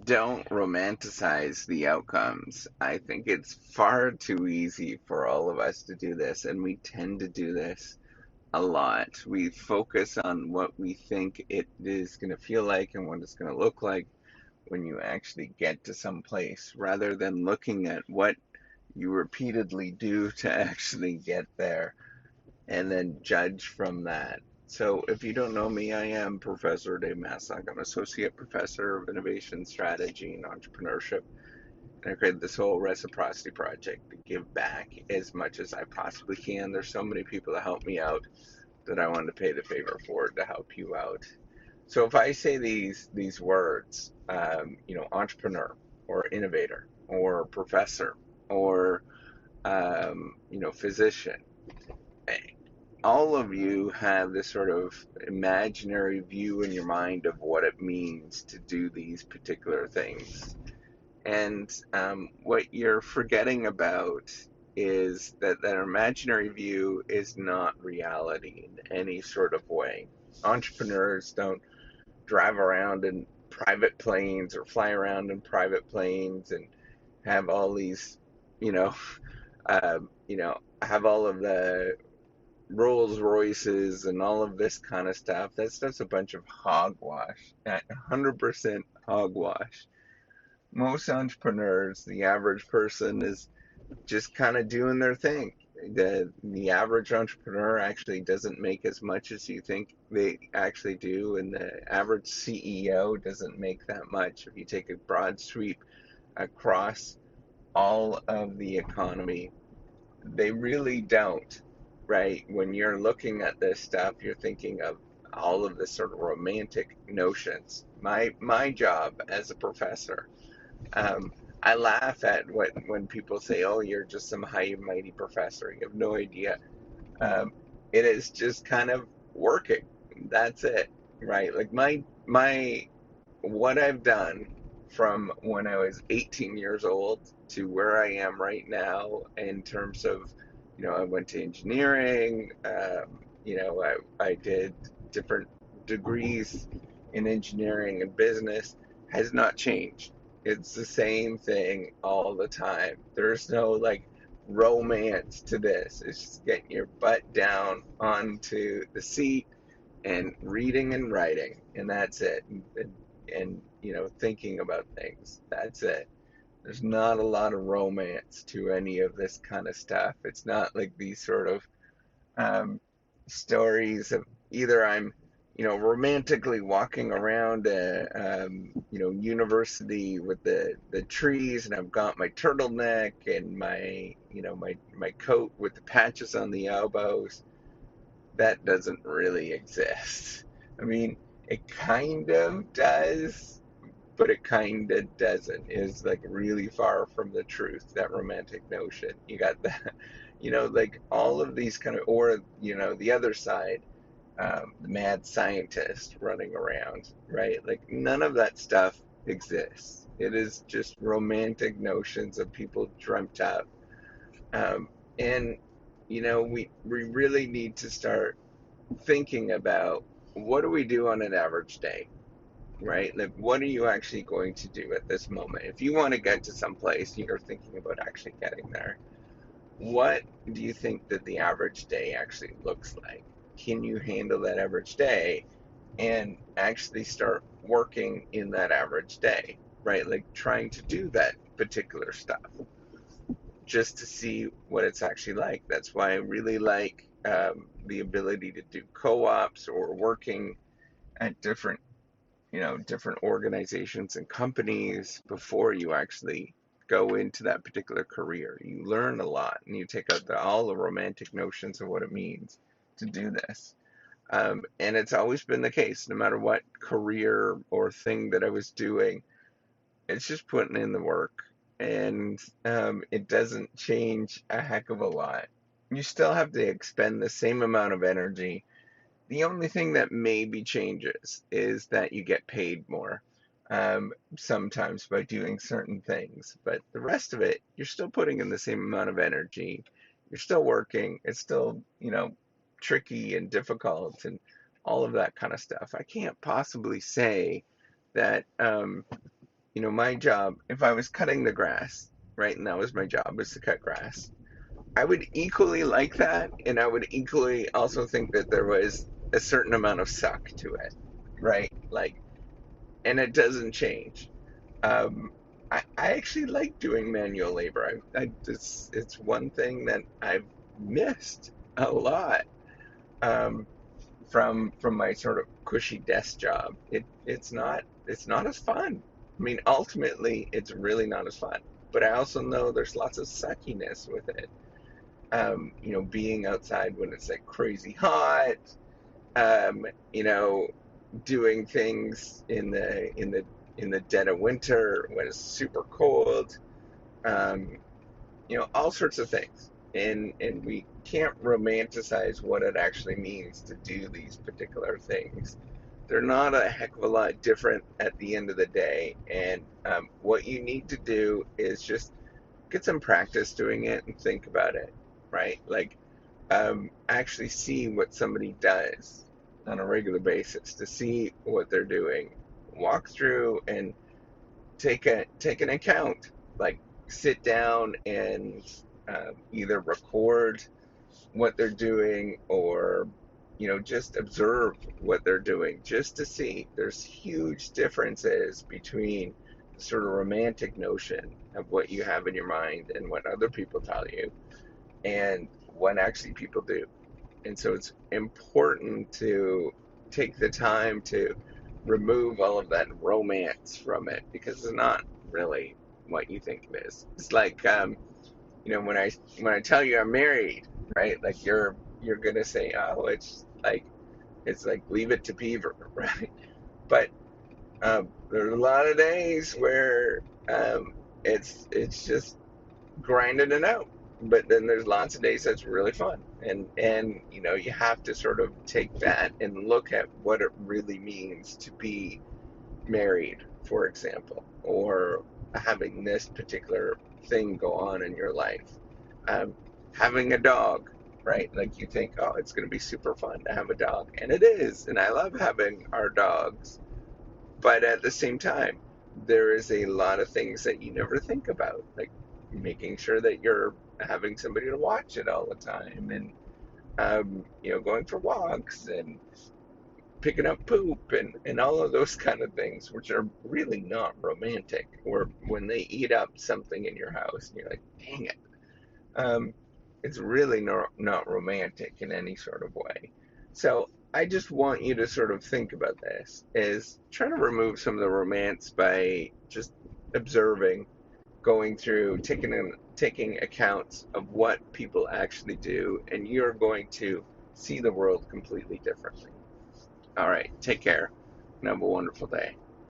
don't romanticize the outcomes. I think it's far too easy for all of us to do this, and we tend to do this a lot. We focus on what we think it is going to feel like and what it's going to look like when you actually get to some place, rather than looking at what you repeatedly do to actually get there and then judge from that. So, if you don't know me, I am Professor Dave Maslock. I'm Associate Professor of Innovation Strategy and Entrepreneurship. And I created this whole reciprocity project to give back as much as I possibly can. There's so many people that help me out that I wanted to pay the favor forward to help you out. So if I say these words, entrepreneur or innovator or professor or physician, all of you have this sort of imaginary view in your mind of what it means to do these particular things. And what you're forgetting about is that imaginary view is not reality in any sort of way. Entrepreneurs don't drive around in private planes or fly around in private planes and have all these, you know, have all of the Rolls Royces and all of this kind of stuff. That stuff's a bunch of hogwash, 100% hogwash. Most entrepreneurs, the average person, is just kind of doing their thing. The average entrepreneur actually doesn't make as much as you think they actually do, and the average CEO doesn't make that much. If you take a broad sweep across all of the economy, they really don't, right? When you're looking at this stuff, you're thinking of all of this sort of romantic notions. My job as a professor, um, I laugh at when people say, "Oh, you're just some high and mighty professor. You have no idea." Um, it is just kind of working. That's it, right? Like my what I've done from when I was 18 years old to where I am right now in terms of, I went to engineering. I did different degrees in engineering and business has not changed. It's the same thing all the time. There's no like romance to this. It's just getting your butt down onto the seat and reading and writing, and that's it. And thinking about things. That's it. There's not a lot of romance to any of this kind of stuff. It's not like these sort of um, stories of either I'm, romantically walking around a, university with the trees, and I've got my turtleneck and my coat with the patches on the elbows. That doesn't really exist. I mean, it kind of does, but it kind of doesn't. Is like really far from the truth, that romantic notion. You got that, like all of these kind of, or, the other side, the mad scientist running around, right? Like none of that stuff exists. It is just romantic notions of people dreamt up. And, we really need to start thinking about what do we do on an average day, right? Like, what are you actually going to do at this moment? If you want to get to some place, you're thinking about actually getting there. What do you think that the average day actually looks like? Can you handle that average day and actually start working in that average day, right? Like trying to do that particular stuff just to see what it's actually like. That's why I really like the ability to do co-ops or working at different organizations and companies before you actually go into that particular career. You learn a lot and you take out all the romantic notions of what it means to do this. And it's always been the case, no matter what career or thing that I was doing, it's just putting in the work. And it doesn't change a heck of a lot. You still have to expend the same amount of energy. The only thing that maybe changes is that you get paid more, sometimes by doing certain things. But the rest of it, you're still putting in the same amount of energy. You're still working. It's still, tricky and difficult and all of that kind of stuff. I can't possibly say that, my job, if I was cutting the grass, right, and that was my job, was to cut grass, I would equally like that, and I would equally also think that there was a certain amount of suck to it, right? Like, and it doesn't change. Um, I actually like doing manual labor. It's one thing that I've missed a lot, um, from my sort of cushy desk job. It's not as fun. I mean, ultimately, it's really not as fun. But I also know there's lots of suckiness with it. Being outside when it's like crazy hot, um, you know, doing things in the dead of winter when it's super cold, um, all sorts of things. And we can't romanticize what it actually means to do these particular things. They're not a heck of a lot different at the end of the day. And what you need to do is just get some practice doing it and think about it, right? Like, actually see what somebody does on a regular basis, to see what they're doing. Walk through and take an account. Like, sit down and either record what they're doing, or just observe what they're doing, just to see. There's huge differences between the sort of romantic notion of what you have in your mind and what other people tell you, and what actually people do. And so it's important to take the time to remove all of that romance from it, because it's not really what you think it is. It's like, when I tell you I'm married, right? Like, you're gonna say, oh, it's like Leave It to Beaver, right? But there's a lot of days where it's just grinding it out. But then there's lots of days that's really fun, and you have to sort of take that and look at what it really means to be married, for example, or having this particular thing go on in your life. Um, Having a dog, right? Like, you think, oh, it's going to be super fun to have a dog, and it is, and I love having our dogs. But at the same time, there is a lot of things that you never think about, like making sure that you're having somebody to watch it all the time, and going for walks and picking up poop, and all of those kind of things, which are really not romantic. Or when they eat up something in your house, and you're like, dang it. Um, it's really not romantic in any sort of way. So I just want you to sort of think about this, is trying to remove some of the romance by just observing, going through, taking accounts of what people actually do, and you're going to see the world completely differently. All right, take care and have a wonderful day.